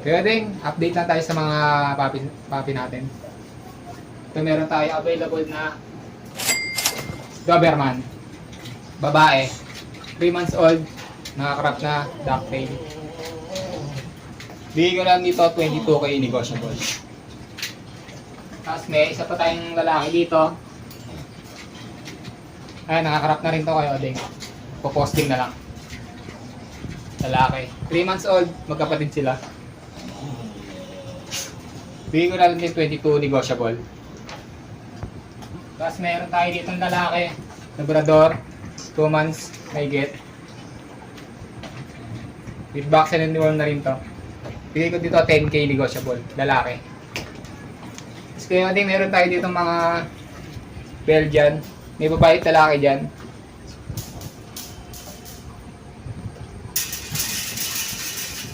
Kaya din, update lang tayo sa mga papi natin. Ito meron tayo available na Doberman. Babae. 3 months old. Nakakrap na ducktail. Bigay ko lang dito 22k negotiable. Tapos may isa pa tayong lalaki dito. Ayan, nakakrap na rin to kayo, Odeng. Poposting na lang. Lalaki. 3 months old, magkapatid sila. Bigay ko lang din 22 negotiable. Tapos meron tayo dito ng lalaki. Labrador. 2 months, may get. With vaccine and deworm na rin to. Bigay ko dito 10k negotiable. Lalaki. Tapos kaya din meron tayo dito mga Belgian. May babae at lalaki dyan.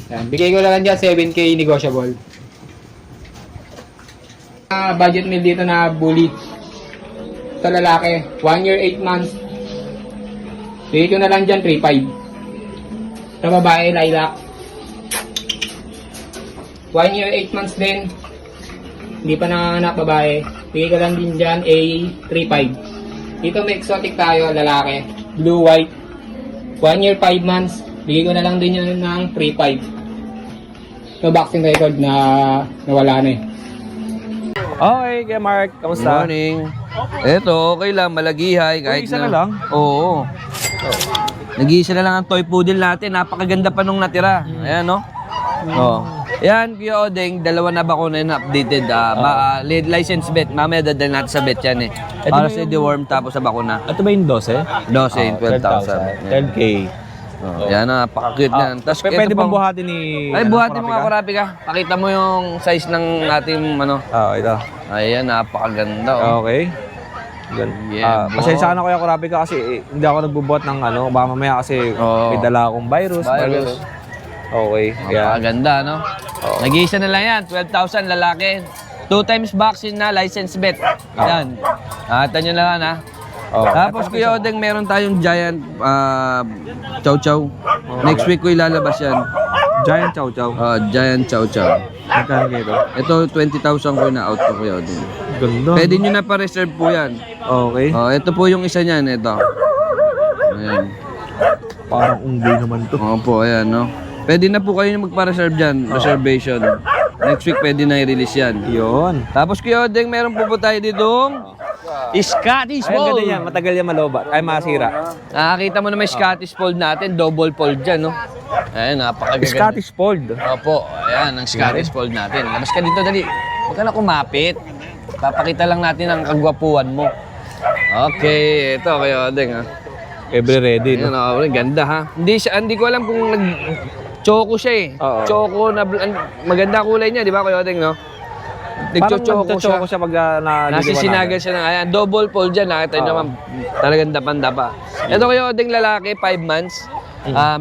Yan. Bigay ko lang dyan 7k negotiable. Budget meal dito na bully. Ito lalaki. 1 year 8 months. Bigay ko na lang dyan 3.5. Ito babae, lilac. 1 year 8 months din. Hindi pa nanganganak babae. Bigay ko lang din dyan a 3.5. Dito may exotic tayo, lalaki. Blue white. 1 year 5 months. Bigay ko na lang din yun ng 3.5. Ito vaccine record na nawala na eh. Okay, kaya Mark, kamusta? Good morning. Eto, okay lang, malagihay. Kahit isa na lang? Oo. Nag-iisa na lang ang toy poodle natin. Napakaganda pa nung natira. Ayan, no? Oh. Yan, Kuya Odeng, dalawa na bakuna na updated. License bet. Mamaya dadal natin sa bet yan eh. Para sa deworm tapos sa bakuna. Ito ba yung 12? 12, 12,000. 10K. Oh, yan, napaka-cute na. Tapos Pwede ito bang pang- buhatin ni... Ay, buhatin mo nga, Kurapi ka. Pakita mo yung size ng ating ano. Ito. Ayan, napakaganda. Oh. Okay. Yeah, Pasensya ka na Kuya Kurapi ka kasi hindi ako nagbubuhat ng ano. Baka mamaya kasi may dala akong virus. Okay. Napakaganda, no? Nag-iisa na lang yan. 12,000 lalaki. 2 times vaccine na, license bet. Yan. Nakita nyo na lang, ha? Tapos Kuya Odeng, meron tayong giant chow chow. Next week ko ilalabas yan. Giant chow chow. Giant chow chow. Magkano ito? Ito 20,000 ko na out ko Kuya Odeng. Ganda. Pwede nyo na pa-reserve po yan. Okay. Ito po yung isa niyan, ito. Ayan. Parang unggoy naman to. Opo, ayan, no? Pwede na po kayo magpa-reserve dyan, reservation. Next week pwede na i-release yan. Yun. Tapos Kuya Odeng, meron po tayo dito Scottish Ay, Fold. ganda yan. Matagal yan malobat. Ay, masira. Nakakita mo na may Scottish Fold natin, double fold dyan, no? Ayan, napakaganda. Scottish Fold. Opo, ayan, ang Scottish Fold natin. Labas ka dito, dali. Huwag ka na kumapit. Papakita lang natin ang kagwapuan mo. Okay, ito Kuya Odeng, ha? Every ready, Ayan, no? ganda, ha? Hindi ko alam kung choco siya eh. Oo. Choco na maganda kulay niya, di ba Kuya Odeng, no? Nagcho-choco siya. Choco siya pag Nasisinagan siya ng ayan. Double fold dyan. Nakita nyo naman. Talagang dapan-dapa. Ito Kuya Odeng, lalaki, 5 months.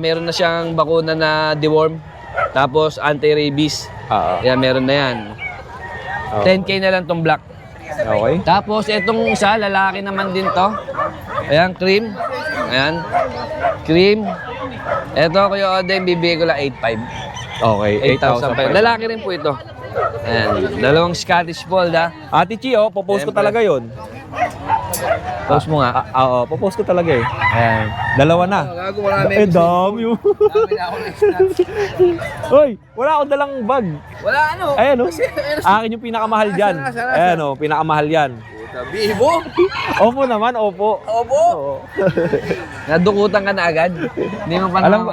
Meron na siyang bakuna na deworm. Tapos anti-rabies. Ayan, meron na yan. 10k na lang tong black. Okay. Tapos itong isa, lalaki naman din to. Ayan, cream. Ayan. Cream. Ito Kuya Odeng, bibigay ko lang 8.5. Okay. 8,000 pa. Lalaki rin po ito. Ayan. Dalawang Scottish Fold, ha. Ate Chi, popost ko talaga yun. Post mo nga. Oo, popost ko talaga eh. Ayan. Dalawa na. Gago, marami. Dami yun. Dami na ako na-snatch. Hoy, wala akong dalang bag. Wala ano. Ayan o. Akin yung pinakamahal dyan. Ayan o, pinakamahal yan. Bibo. Opo naman, opo. Opo. Oo. Nadukutan ka na agad. Hindi mo pa Alam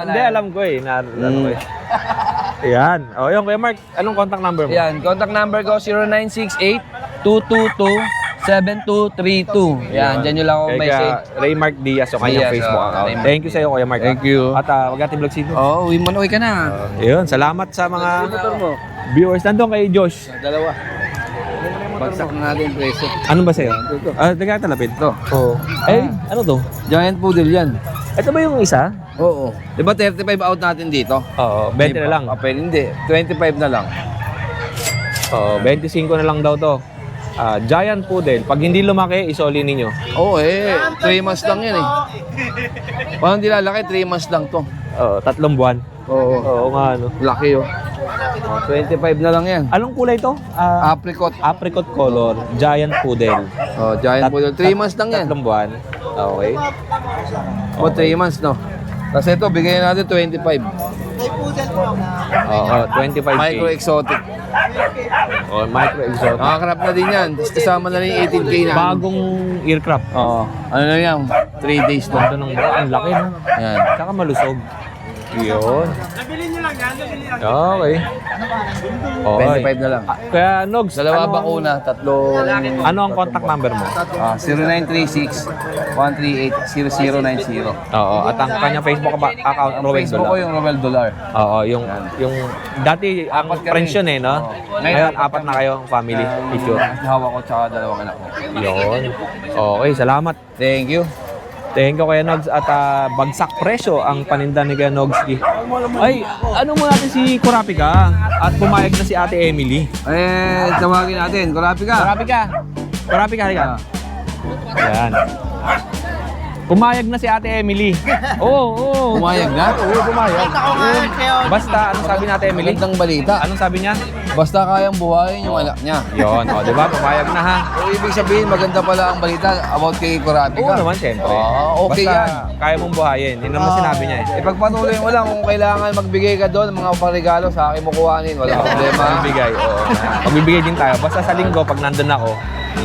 ko eh. Alam ko eh. Ayan. O, yun, Kuya Mark, anong contact number mo? Yan, contact number ko 0968-222-7232. Yan, dyan nyo lang ako message. Raymark Diaz, o kanyang Diaz, Facebook account. Raymark. Thank you sa iyo, Kuya Mark. Thank you. At wag natin vlog sino. Oo, uwi mo na, uwi ka na. Yun, salamat sa mga Motor mo. viewers. Nandun kay Josh. Dalawa. Bagsak na natin yung preso. Ano ba sa'yo? Taga talapid. Ito. Oo. Eh, ano to? Giant poodle yan. Ito ba yung isa? Oo. Di ba 35 out natin dito? Oo, 20 na lang. Pwede hindi. 25 na lang. Oo, 25 na lang daw to. Giant poodle. Pag hindi lumaki, isoli ninyo. Oo 3 months lang yan eh. Parang hindi lalaki, 3 months lang to. Oo, 3 buwan. Oo. Oo nga, ano. Laki oh. 25 na lang yan. Anong kulay to? Apricot. Apricot color, giant poodle. Oh, giant poodle. 3 months lang yan. 3 buwan. Okay. O, 3 months, no? Kasi ito, bigyan natin 25. Oo, 25K. Micro exotic. Oh, micro exotic. Nakakrap na din yan. Tapos kasama na rin yung 18K na. Bagong aircraft. Oo. Ano na yan? 3 days na. Ganda ng buka. Ang laki, no? Yan. Tsaka malusog. Yun. Nabili nyo lang yan, nabili lang. Okay. Okay. 25 na lang. Kaya, Nogs, Dalawa ano, bakuna, tatlong... ano ang contact number mo? 0936-138-0090. Oo, at ang kanyang Facebook account, Rowell Facebook ko Dolar. yung Romel Dolar. Oo, yung dati ang Apat kami. friends yun eh, no? Oo. Ngayon, apat na kayo ang family picture. Hawak ko tsaka dalawang anak ko. Yun. Okay, salamat. Thank you. Thank you Kuya Nogs at bagsak presyo ang paninda ni Kuya Nogski. Ay, ano mo natin si Kurapika at pumayag na si Ate Emily. Tawagin natin. Kurapi ka. Kurapika! Kurapika, halika. Yan. Pumayag na si Ate Emily. Oo. Pumayag na? Oo, pumayag. Basta, anong sabi ni Ate Emily? Magandang balita. Anong sabi niya? Basta kayang buhayin yung anak niya. Yon, o, di ba? Pumayag na ha. So, ibig sabihin, maganda pala ang balita about kay Kurapi Oo ka. naman, siyempre. Okay Basta, yan. kaya mong buhayin. Yun naman sinabi niya eh. Ipagpatuloy mo lang kung kailangan magbigay ka doon, mga parigalo sa akin mo kuhanin. Wala problema. Magbibigay, oo. Magbibigay din tayo. Basta sa linggo, pag nandun ako.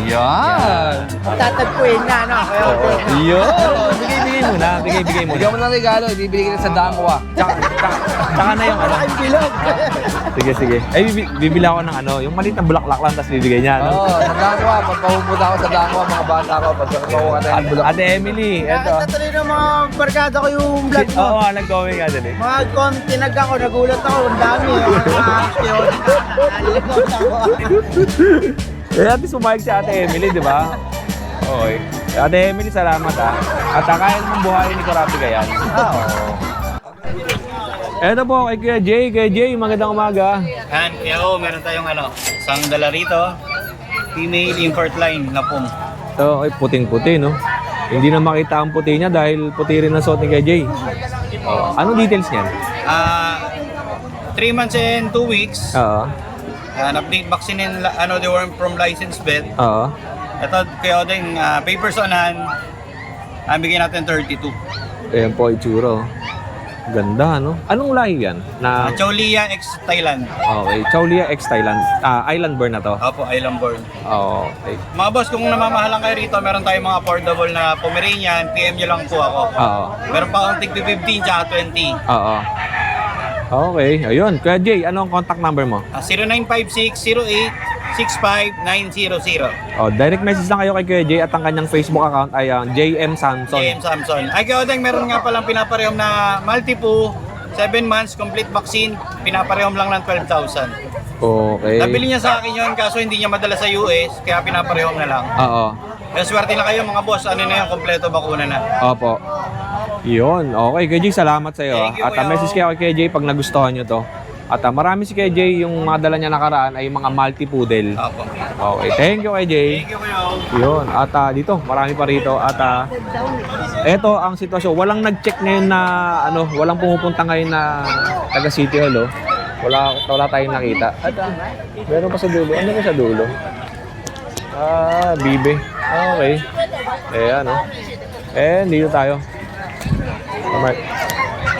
Yan! Tatagpuin na, no? Kaya Yun! Bigay-bigay muna. Bigay-bigay muna. Bigyan mo ng regalo, ibibigay kita sa dangwa. Tsaka na yung ano. bilog. Sige. Ay, bibili ako ng ano, yung maliit na bulaklak lang, tapos bibigay niya, no? Oo, sa dangwa. Pagpapupunta ako sa dangwa, mga bata ko. Pagpapupunta ka ng bulak. Ate Emily, eto. Nakita tuloy ng mga barkada ko yung vlog mo. Oo, nag-going ka din eh. Mga tinag ako, nagulat ako, ang dami. Mga action. Nalilikot ako. Eh, at least pumayag si Ate Emily, di ba? Okay. Ate Emily, salamat ah. At kaya naman buhayin ni Karapi yan. Oo. Eto po, kay Kuya Jay. Kuya Jay, magandang umaga. Yan, kaya meron tayong isang dala rito, female import line na pong. Ito, ay puting-puti, no? Hindi na makita ang puti niya dahil puti rin ang suot ni Kuya Jay. Oh. Anong details niyan? 3 months and 2 weeks. Oo. Update vaccine and deworm from licensed vet. Oo. Ito, kaya din, papers on hand, bigyan natin 32. Ayan po, itsura. Oh. Ganda, no? Anong lahi yan? Na, Chaulia X Thailand. okay, Chaulia X Thailand. Island burn na to. Opo, island born. Oo, okay. Mga boss, kung namamahalan kayo rito, meron tayong mga affordable na Pomeranian, PM nyo lang po ako. Oo. Meron pa akong tig 15 tsaka 20. Oo. Okay, ayun. Kuya Jay, ano ang contact number mo? 0956-08-65900. Oh, direct message lang kayo kay Kuya Jay at ang kanyang Facebook account ay JM Samson. JM Samson. Ay, kaya Odeng, meron nga palang pinaparehom na multi-po, 7 months, complete vaccine, pinaparehom lang ng 12,000. Okay. Nabili niya sa akin yun, kaso hindi niya madala sa US, kaya pinaparehom na lang. Oo. Kaya swerte na kayo mga boss, ano na yan, kompleto bakuna na. Opo. Yun. Okay, Kuya Jay, salamat sa iyo. Thank you, At Kuya. message kayo kay Kuya Jay pag nagustuhan nyo to. At marami si Kuya Jay, yung mga dala niya nakaraan ay yung mga multi-poodle. Opo. Okay, thank you Kuya Jay. Thank you, Kuya. Yun. At dito, marami pa rito. At eto ang sitwasyon. Walang nag-check ngayon na, walang pumupunta ngayon na taga City Hall, oh. Wala tayong nakita. At meron pa sa dulo. Ano ba sa dulo? Bibe. Okay. Ayan, oh. Dito tayo. Mark.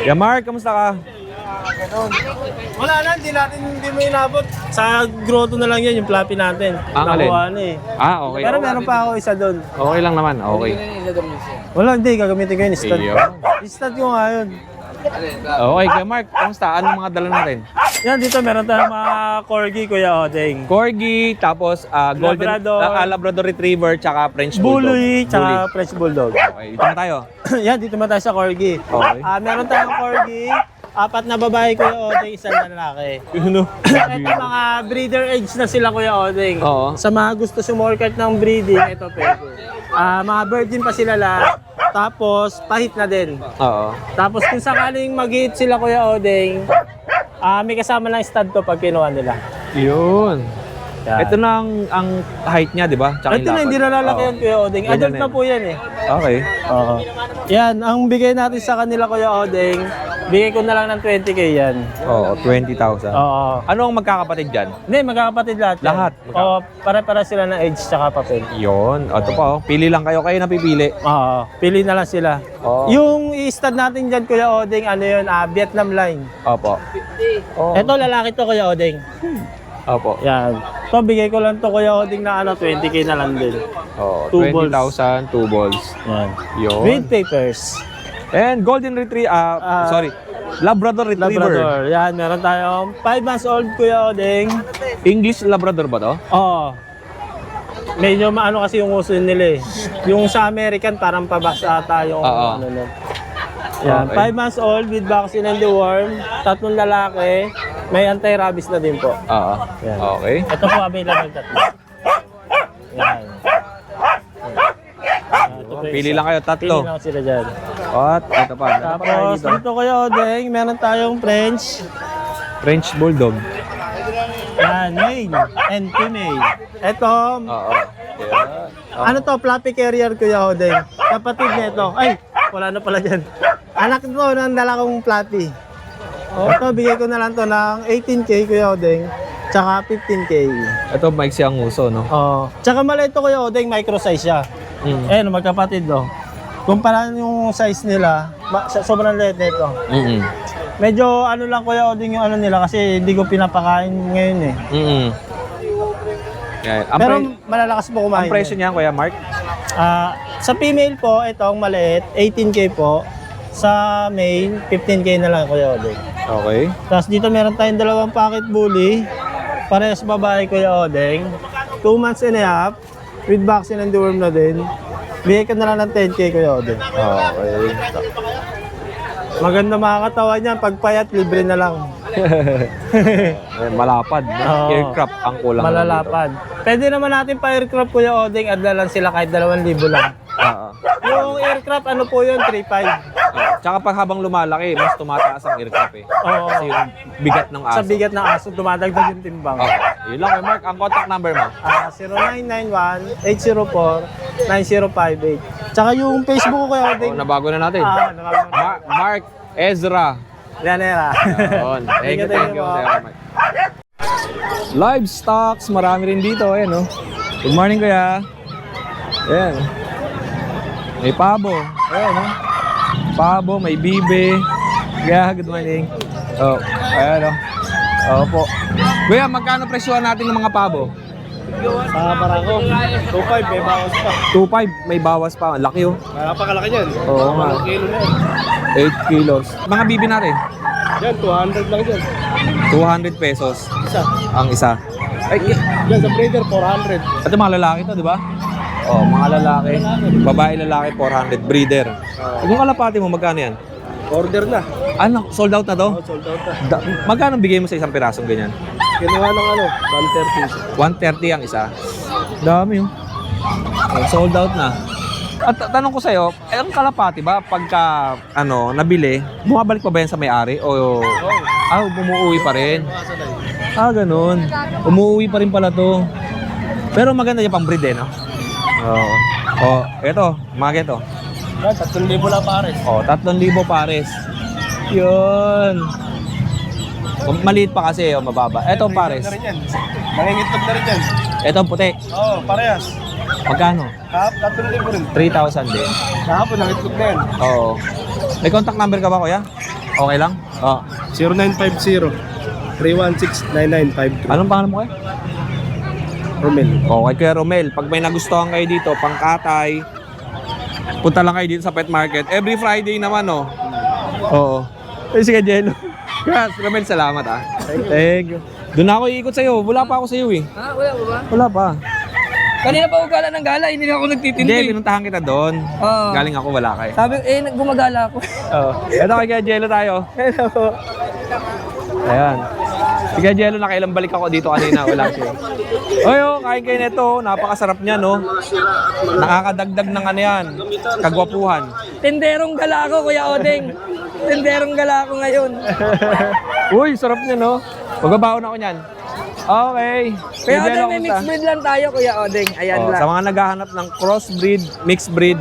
Yeah, Mark, kamusta ka? Wala na, hindi mo inabot. Sa grotto na lang yan, yung floppy natin. Ang alin? Nakuha na eh. Okay. Pero meron pa ako isa doon. Okay lang naman. Okay. Wala, hindi. Gagamitin ko yun. Stud. Iyo. Stud ko nga yun. Okay, Kuya Mark, kamusta? Anong mga dala natin? Yan, dito meron tayong mga corgi, Kuya Odeng. Corgi, tapos Golden Labrador. Labrador Retriever, tsaka French Bulldog. Bully, tsaka French Bulldog. Okay, dito na tayo. Yan, dito man tayo sa corgi. Okay. Meron tayong corgi. 4 na babae, Kuya Odeng, 1 na lalaki. Ito mga breeder age na sila, Kuya Odeng. Oo. Sa mga gusto sumorkat ng breeding, ito pwede. Mga virgin pa sila lahat. Tapos, pahit na din. Oo. Tapos kung sakaling mag-hit sila, Kuya Odeng, may kasama lang stud to pag kinuha nila. Yun. Yan. Ito na ang height niya, di ba? Tsaka Ito yung na, hindi lapad. na lalaki Oo. yan, Kuya Odeng. Ganyan Adult na na yan. po yan eh. Okay. Oo. Yan, ang bigay natin sa kanila, Kuya Odeng, bigay ko na lang ng 20k yan. Oo, 20,000. Oo. Ano ang magkakapatid dyan? Hindi, magkakapatid lahat yan. Lahat? Oo, para sila ng age tsaka papel. Yun. Ito pa, oh. Pili lang kayo. Kayo napipili. Oo, pili na lang sila. Oo. Yung i-stud natin dyan, Kuya Odeng, ano yun, Vietnam line. Opo. Oh. Ito, lalaki to, Kuya Odeng. Opo. Yan. To, bigay ko lang to, Kuya Odeng, na ano, 20k na lang din. Oh, 2 balls. 20,000, 2 balls. Yan. Yun. With papers. And Golden Retriever, sorry, Labrador Retriever. Labrador. Yan, meron tayong 5 months old, Kuya Odeng. English Labrador ba to? Oo. Medyo maano kasi yung uso nila eh. Yung sa American, parang pabasa ata yung Oo. ano nun. Yan, Okay. 5 months old with vaccine and deworm. 3 lalaki. May anti-rabies na din po. Oo. Yan. Okay. Ito po available 3. Yan. Ito po Pili isa. lang kayo, tatlo. Pili lang sila dyan. At ito pa. Ano pa tayo Tapos dito? dito kayo, Odeng, meron tayong French. French Bulldog. Yan, male and female. Ito, Oo. ano to, fluffy carrier, Kuya Odeng. Kapatid nito. Ay, wala na pala dyan. Anak to ng dalakong fluffy. Ito, bigay ko na lang to ng 18k, Kuya Odeng. Tsaka 15k. Ito maiksi ang uso, no? Oh. Tsaka maliit to, Kuya Odeng, micro size siya. Mm. Magkapatid do. Kumpara yung size nila, sobrang liit nito. Mm-mm. Medyo ano lang, Kuya Odeng, yung ano nila kasi hindi ko pinapakain ngayon eh. Mm-mm. Yan. Ang, Pero pre- malalakas po kumain. ang presyo niyan, Kuya Mark? Sa female po, itong maliit, 18k po. Sa male, 15k na lang, Kuya Odeng. Okay. Tapos dito meron tayong dalawang pocket bully. Parehas babae, Kuya Odeng. 2 months and a half. With vaccine and deworm na din. Bigay ka na lang ng 10k, Kuya Odeng. Okay. Maganda mga katawan niyan. Pagpayat, libre na lang. Malapad, no? Oo. Aircraft ang kulang. Malalapad. Pwede naman natin pa aircraft, Kuya Odeng. Adla lang sila kahit 2,000 lang. Oo. Yung aircraft, ano po yun? 3,500. Tsaka pag habang lumalaki, mas tumataas ang aircraft eh. Oo. Kasi yung bigat ng aso. Sa bigat ng aso, dumadagdag yung timbang. Okay. Yun lang, Kuya Mark. Ang contact number mo? 0991-804-9058. Tsaka yung Facebook ko, Kuya Odeng. Nabago na natin. Mark Ezra. Yanera. Yun. Thank you, Sir Mark. Livestocks, marami rin dito. Ayan, oh. Good morning, Kuya. Ayan. May pabo. Ayan, oh. Pabo, may bibe. Kuya, good morning. Oh, ayan, oh. Opo. Kuya, magkano presyohan natin ng mga pabo? Para ko. 2,500, may bawas pa. 2.5, may bawas pa. Ang laki, oh. Napakalaki yan. Oo nga. Kilo na yan. 8 kilos. Mga bibi natin? Yan, 200 lang yan. 200 pesos Isa. ang isa. Ay, Yan, sa breeder, 400. ito mga lalaki to, di ba? Oh, mga lalaki. Babae, lalaki, 400. Breeder. Yung kalapati mo, magkano yan? Order na. Ano, sold out na to? Sold out na. Magkano bigay mo sa isang pirasong ganyan? Kinuha ng 130. 130 ang isa. Dami yun. Oh, sold out na. At tanong ko sa'yo, ang kalapati ba, pagka nabili, bumabalik pa ba yan sa may-ari? O bumuuwi pa rin? Ganun. Umuuwi pa rin pala to. Pero maganda yung pang-breed eh, no? Oo. Oh, eto, mga ito. Yan, 3,000 lang pares. Oh, 3,000 pares. Yun. Maliit pa kasi, mababa. Eto pares. Nangingitlog na rin yan. Eto puti. Oo, parehas. Magkano? 3,000 rin. 3,000 din. Kahapon, nangitlog na yan. Oo. May contact number ka ba, kuya? Okay lang? Oo. 0950-316-9953. Anong pangalan mo, kuya? Romel. Okay, Kuya Romel. Pag may nagustuhan kayo dito, pangkatay, punta lang kayo dito sa pet market. Every Friday naman, oh. Oo. Sige, Jello. Yes, Romel, salamat, ah. Thank you. Doon ako iikot sa'yo. Wala pa ako sa'yo, eh. Wala ba ba? Wala pa. Kanina pa ako gala ng gala, hindi na ako nagtitindi. Hindi, pinuntahan kita doon. Oo. Galing ako, wala kayo. Sabi, gumagala ako. Oo. Ito kay Kuya Jello tayo. Hello. Ayan. Si Kuya Jello, nakailang balik ako dito kanina. Wala siya. Oy, kain kayo nito. Napakasarap niya, no? Nakakadagdag ng yan. Kagwapuhan. Tenderong gala ako, Kuya Odeng. Tenderong gala ako ngayon. Uy, sarap niya, no? Magbabaon ako niyan. Okay. Kaya Kuya Jello, Odeng, may kumusta? mixed breed lang tayo, Kuya Odeng. Ayan Oh, lang. sa mga naghahanap ng crossbreed, mixed breed,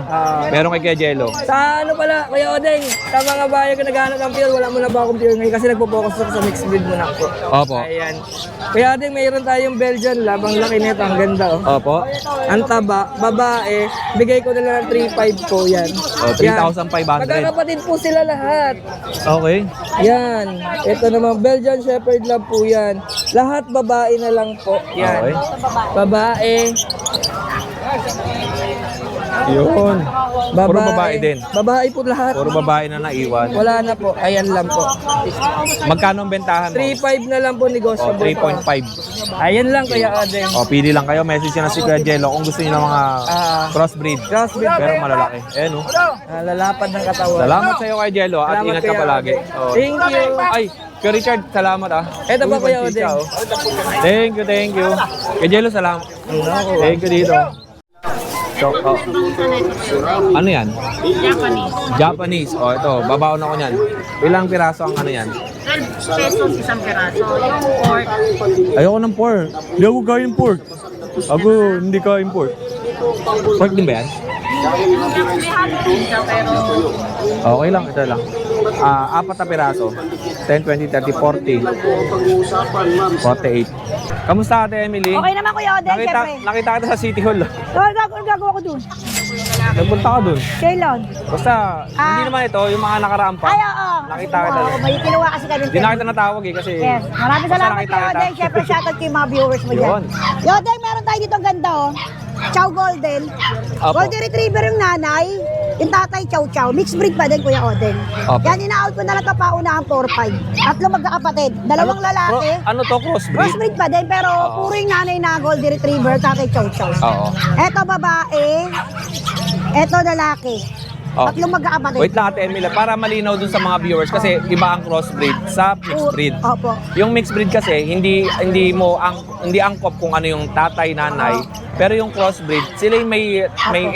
meron kay Kuya Jello. Sa ano pala, Kuya Odeng, sa mga bayan ko naghahanap ng pure, wala muna ba akong pure ngayon kasi nagpo-focus ako sa mixed breed muna ako. Opo. Ayan. Kuya Odeng, mayroon tayong Belgian, labang laki nito, ang ganda oh. Opo. Ang taba, babae, bigay ko na lang ng 3.5 ko yan. Oh, 3,500. Magkakapatid po sila lahat. Okay. Yan. Ito naman, Belgian Shepherd Lab po yan. Lahat babae na lang po. Yan. Okay. Babae. Yun. Puro babae din. Babae po lahat. Puro babae na naiwan. Wala na po. Ayan lang po. Magkano ang bentahan mo? 3.5 na lang po negosyo. Oh, 3.5. Ayan lang Kuya Odeng. O, pili lang kayo. Message nyo na si Kuya Jello kung gusto niyo ng mga crossbreed. Crossbreed. Pero malalaki. Ayan, oh. Lalapad ng katawan. Salamat sa iyo Kuya Jello at Salamat, ingat ka Kuya palagi. Odeng. Oh. Thank you. Ay, Kuya Richard, salamat ah. Ito ba, Uy, Kuya pansisya, Odeng? oh. Thank you. Kuya Jello, salamat. Thank you dito. So, oh. Ano yan? Japanese. Oh, ito. Babaon ako niyan. Ilang piraso ang ano yan? 12 pesos isang peraso. Yung pork, Ayoko ng pork. Hindi ako kain pork. Ako hindi kain pork. Pork din ba yan? may halo din siya pero Okay lang, ito lang. Apat na piraso. 10, 20, 30, 40. 48. Kamusta Ate Emily? Okay naman Kuya Odeng, syempre. Nakita kita sa City Hall. Gagawa ko dun. Nagpunta ka dun. Kailan? Basta, hindi naman ito, yung mga nakaraan pa. Ay, oo. Nakita kita Oo, dun. may kinuha kasi kami. Hindi na kita natawag eh kasi. Yes. Maraming basta salamat nakita Kuya kita. Odeng. Syempre, shoutout kay mga viewers mo Yun. dyan. Kuya Odeng, meron tayo dito ang ganda oh. Chow Golden. Apo. Golden Retriever yung nanay. Yung tatay Chow Chow. Mixed breed pa din Kuya Odeng. Apo. Yan, ina-out ko na lang ito paunahan 4-5. Tatlong magkakapatid. Dalawang lalaki. Ano to, crossbreed? Crossbreed pa din, pero puro yung nanay na Golden Retriever, tatay Chow Chow. Oo. Eto babae. Eto lalaki. Oh. Tatlong magkakapatid. Wait lang Ate Emily, para malinaw dun sa mga viewers kasi iba ang crossbreed sa mixed breed. Opo. Yung mixed breed kasi hindi angkop kung ano yung tatay, nanay. Pero yung crossbreed, sila yung may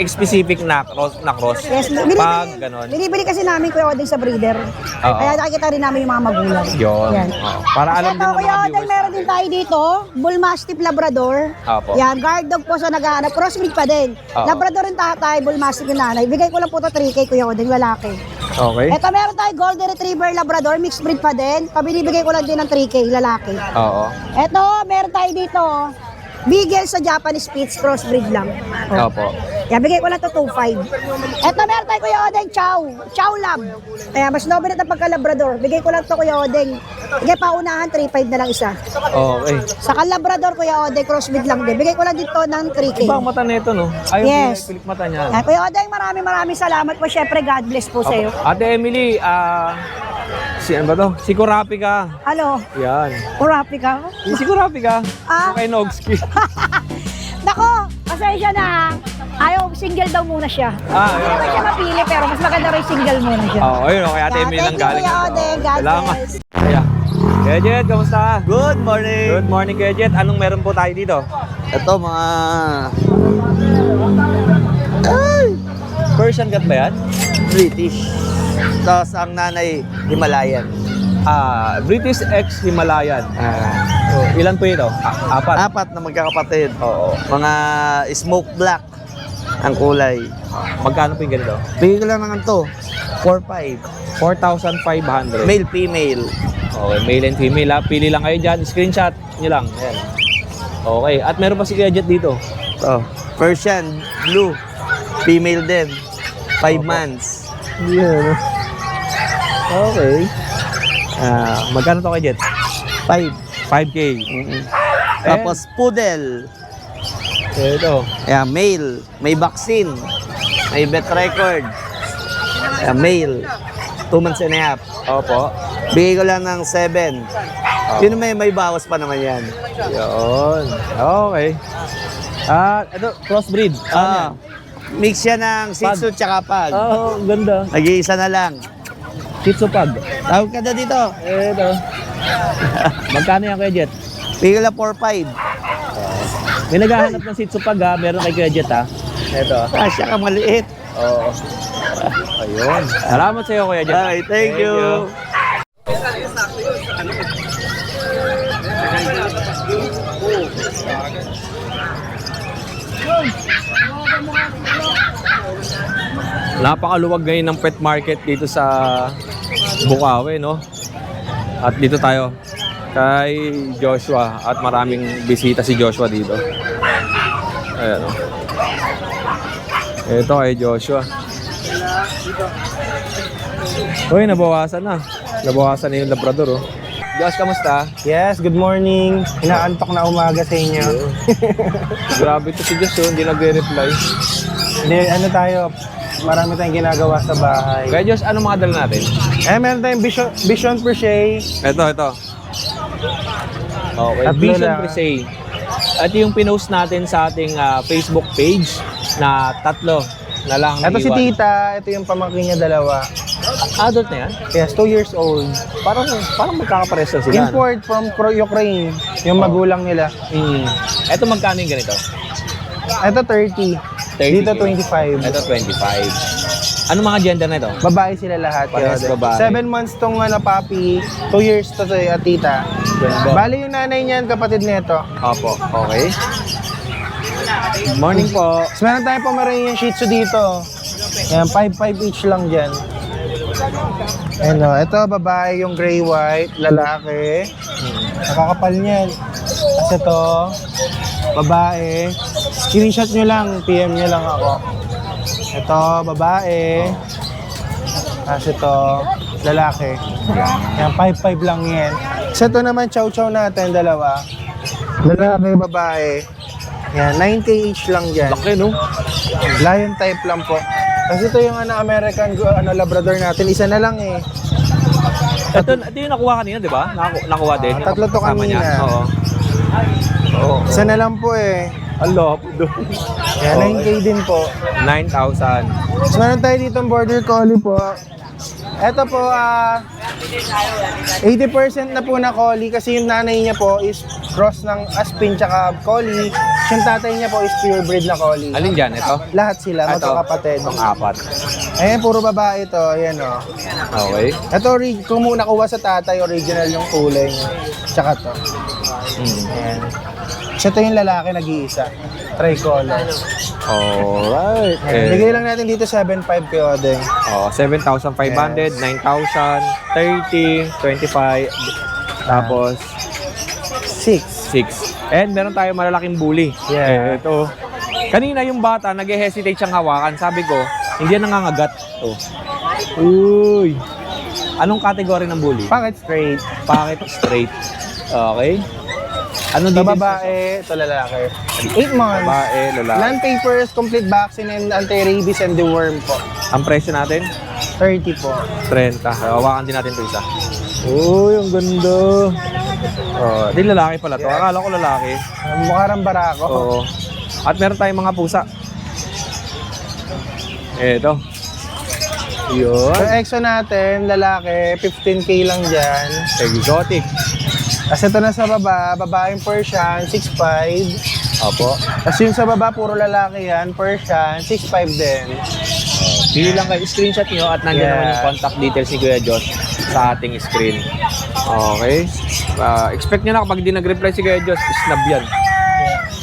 specific na cross. Yes, Pag ganon. binibili kasi namin Kuya Odeng sa breeder. Oo. Kaya nakikita rin namin yung mga magulang. Yun. Yan. Oo. Para alam din Ito, ng Kuya mga Odeng, viewers. meron din tayo dito. Bull Mastiff Labrador. Opo. Yan, guard dog po sa naghahanap. Crossbreed pa din. Oo. Labrador yung tatay, Bull Mastiff yung nanay. Bigay ko lang po ito 3K Kuya Odeng, lalaki. Okay. Ito, meron tayo Golden Retriever Labrador, mixed breed pa din. Pabinibigay ko lang din ng 3K, lalaki. Oo. Ito, meron tayo dito. Beagle sa Japanese Spitz, crossbreed lang. Opo. Kaya bigay ko lang to 2.5. Eto meron tayo Kuya Odeng, Chow. Chow Lab. Kaya mas nobe na ito pagka-Labrador. Bigay ko lang to Kuya Odeng. Bigay paunahan, 3.5 na lang isa. Okay. Sa Labrador Kuya Odeng, crossbreed lang din. Bigay ko lang dito ng 3K. Iba ang mata nito, no? Ayaw Yes. pinag mata niya. Kaya Kuya Odeng, maraming salamat po. Syempre, God bless po sa iyo. Ate Emily, si ano ba to? Si Kurapi ka. Ano? Yan. Urapi ka? Si Kurapi ka. Ah. Kay Nogski. Nako, pasensya na. Ayaw, single daw muna siya. Hindi naman siya mapili, pero mas maganda rin single muna siya. Oo, ayun, okay, Ate Emily Thank nang you, galing. Kuya Odeng. God Salamat. bless. Kaya. Kuya Jet, kamusta? Good morning. Good morning, Kuya Jet. Anong meron po tayo dito? Ito mga Persian cat ba yan? British. Tapos ang nanay, Himalayan. British X Himalayan. Ilan po ito? Apat. Apat na magkakapatid. Oo. Mga smoke black ang kulay. Magkano po yung ganito? Bigay ko lang naman to. 4-5. 4,500. Male, female. Okay, male and female ha. Pili lang kayo dyan. Screenshot nyo lang. Ayan. Okay. At meron pa si Kuya Jet dito. To. Persian, blue. Female din. 5 months. Yan. Okay. Magkano to kay Jet? 5. 5K. Tapos poodle. Ito. Ayan, male. May vaccine. May vet record. Ayan, male. 2 months and a half. Opo. Bigay ko lang ng 7. Sino may bawas pa naman yan? Yun. Okay. Ito, crossbreed. Mix yan ng Shih Tzu tsaka Pug. Ganda. Nag-iisa na lang. Shih Tzu Pug. Tawag ka na dito. Ito. Magkano yan Kuya Jet? Bigay ko lang 4-5. May naghahanap ng Shih Tzu Pug ha. Meron kay Kuya Jet ha. Ito. Siya ka maliit. Oo. Ayun. Salamat sa iyo Kuya Jet. Okay, thank you. Napakaluwag ngayon ng pet market dito sa Bukawi, no? At dito tayo kay Joshua at maraming bisita si Joshua dito. Ayan, no? Ito kay Joshua. Uy, nabawasan na. Nabawasan na yung Labrador, oh. Josh, kamusta? Yes, good morning. Inaantok na umaga sa inyo. Grabe to si Josh, oh. Hindi nagre-reply. Hindi, ano tayo, marami tayong ginagawa sa bahay. Kaya Josh, ano mga dala natin? Meron tayong Vision Perche. Ito. Okay, Tatlo Vision lang. Presay. At yung pinost natin sa ating Facebook page na 3 na lang. Ito si naiwan. Tita, ito yung pamangkin niya 2. Adult na yan? Yes, 2 years old. Parang magkakapares lang sila. no? Import from Ukraine, yung magulang nila. Ito magkano yung ganito? Ito 30. 30. Dito 25. Ito 25. Ano mga gender na ito? Babae sila lahat. Parehas yun. babae. 7 months tong puppy, 2 years to at tita. Ganda. Bali yung nanay niyan, kapatid nito. Opo, okay. Good morning po. So, meron tayong Pomeranian Shih Tzu dito. Yan, 5-5 each lang dyan. Ano, ito babae yung gray-white, lalaki. Nakakapal niyan. Kasi ito, babae. Screenshot nyo lang, PM nyo lang ako. Ito, babae. Kasi ito, lalaki. Yan, 5-5 lang yan. Kasi ito naman, chow-chow natin, 2. Lalaki, babae. Yan, 9K each lang dyan. Laki, no? Lion type lang po. Kasi ito yung American Labrador natin. Isa na lang eh. Ito yung nakuha kanina, di ba? Nakuha din. yung Tatlo to kasama niya. kanina. Oo. Oo. Isa na lang po eh. Alo, Yan, 9K din po. 9,000. So, meron tayo dito border collie po. Ito po, 80% na po na collie kasi yung nanay niya po is cross ng Aspin tsaka collie. Yung tatay niya po is purebred na collie. Alin dyan? Ito? Lahat sila, Ito. magkakapatid. Pang-4. Ayan, puro babae to. Ayan o. Okay. Ito, kung muna nakuha sa tatay, original yung kulay niya. Tsaka to. Ayan. So, ito yung lalaki nag-iisa. Tricolor. Alright. Bigay lang natin dito 7.5 kay Odeng. 7,500, 9,000, 30, 25, tapos 6. 6. And meron tayo malalaking bully. Yeah. Ito. Kanina yung bata, nag-hesitate siyang hawakan. Sabi ko, hindi yan nangangagat. Oh. Uy. Anong category ng bully? Bakit straight? Packet straight. Okay. Anong Ito details? babae, ito lalaki. 8 months. Babae, lalaki. Land papers, complete vaccine and anti-rabies and deworm po. Ang presyo natin? 30 po. 30. Hawakan din natin ito isa. Uy, ang ganda. Oh, di lalaki pala to. Akala ko lalaki. Mukha rang barako. Oo. At meron tayong mga pusa. Ito. Yun. So, EXO natin, lalaki, 15K lang dyan. Exotic. Kasi ito na sa baba, babaeng Persian, 6'5". Opo. Tapos yung sa baba, puro lalaki yan, Persian, 6'5 din. Pili lang kayo. Screenshot nyo at nandiyan Yeah. naman yung contact details ni Kuya Josh sa ating screen. Okay. Expect nyo na kapag di nag-reply si Kuya Josh, snub yan.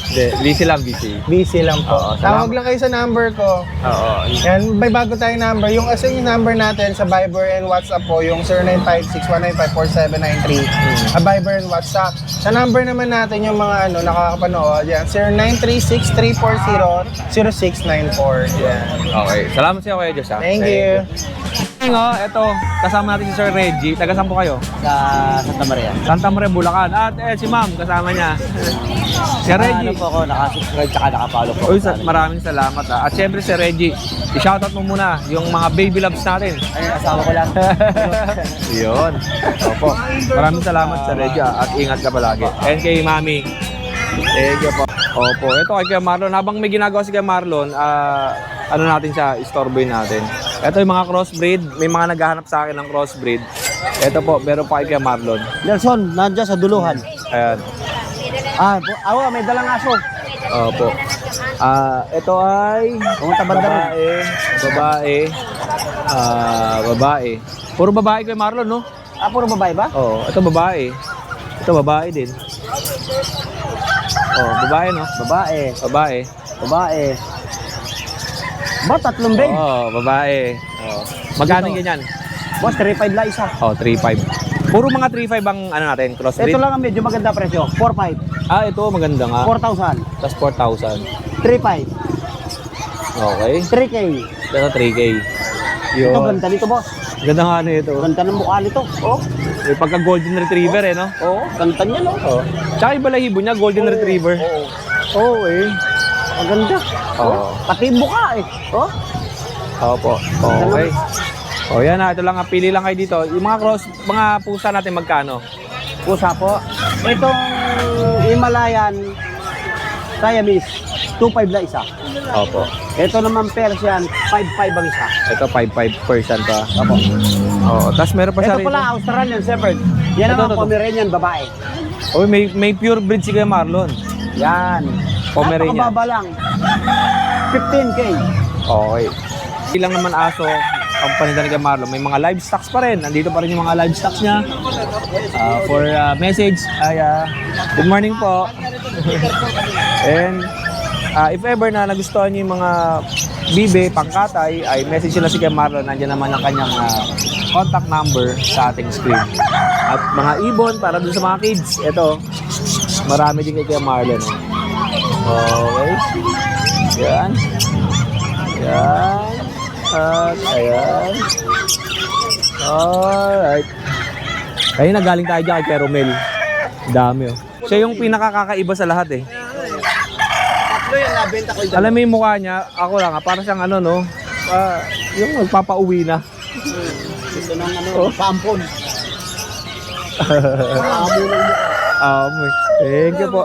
Hindi, busy lang, busy. Busy lang po. Oo, salamat. Tawag lang kayo sa number ko. Oo. Yan, may bago tayong number. Yung yung number natin sa Viber and WhatsApp po, yung 0956-195-4793. Viber and WhatsApp. Sa number naman natin yung mga nakakapanood, yan, 0936-340-0694. Yan. Okay. Salamat sa iyo, Kuya Josh. Thank you. Ito, kasama natin si Sir Reggie. Taga saan po kayo? Sa Santa Maria. Santa Maria, Bulacan. At si Ma'am, kasama niya. Si Ano Reggie. po ako, nakasubscribe tsaka nakapollow po. Uy, maraming salamat. At syempre si Reggie, i-shoutout mo muna yung mga baby loves natin. Ay, asawa ko lang. Yun. Opo. Maraming salamat sa Reggie at ingat ka palagi. And kay Mami. Thank you po. Opo. Ito kay Kuya Marlon. Habang may ginagawa si Kuya Marlon, ano natin siya, istorboy natin. Ito yung mga crossbreed. May mga naghahanap sa akin ng crossbreed. Ito po, meron pa kay Kuya Marlon. Nelson, nandiyan sa duluhan. Ayan. May dalang aso. Opo. Ito ay Pumunta banda rin. babae. Puro babae kay Marlon, no? Puro babae ba? Oo, ito babae. Ito babae din. Oh, babae, no? Babae. Babae. Babae. Ba, tatlong bed. Oh, babae. Oh. Magkano yung ganyan? Boss, 3.5 lang isa. Oh, 3.5. Puro mga 3.5 ang ano natin, crossbreed. Ito lang ang medyo maganda presyo. 4.5. Ah, ito maganda nga. 4,000. Tapos 4,000. 3.5. Okay. 3K. Ito 3K. Ito, Yun. ganda nito, boss. Ganda nga nito. Ganda ng mukha nito. Oh. May pagka golden retriever eh, no? Oh, ganda niya, no? Oh. Tsaka yung balahibo niya, golden retriever. Oo, eh. Ang ganda. Oo. Pati yung mukha, eh. Oh. Opo. Okay. O yan na, ito lang, pili lang kayo dito. Yung mga mga pusa natin magkano? Pusa po. Itong Himalayan Siamese, 2.5 lang isa. Opo. Ito naman Persian, 5.5 ang isa. Ito 5.5% pa. Opo. Oo. Tapos meron pa siya Ito pala, Australian Shepherd. Yan Ito, naman ito. Pomeranian, babae. Oh, may pure breed si Kuya Marlon. Yan. Pomeranian. Napakababa lang. 15K. Okay. Ilang naman aso ang paninda ni Kuya Marlon. May mga livestocks pa rin. Nandito pa rin yung mga livestocks niya. For message, ay good morning po. And if ever na nagustuhan niyo yung mga bibe, pangkatay, ay message nyo na si Kuya Marlon. Nandiyan naman ang kanyang contact number sa ating screen. At mga ibon para dun sa mga kids. Ito, marami din kay Kuya Marlon. Okay. Yan. Yan. At ayan. Alright. Kaya nagaling tayo dyan kay Kuya Romel. Dami oh. Siya yung pinakakakaiba sa lahat eh. Alam mo yung mukha niya, ako lang para siyang ano no, yung magpapauwi na. Ito ng ano, pampon. Thank you po.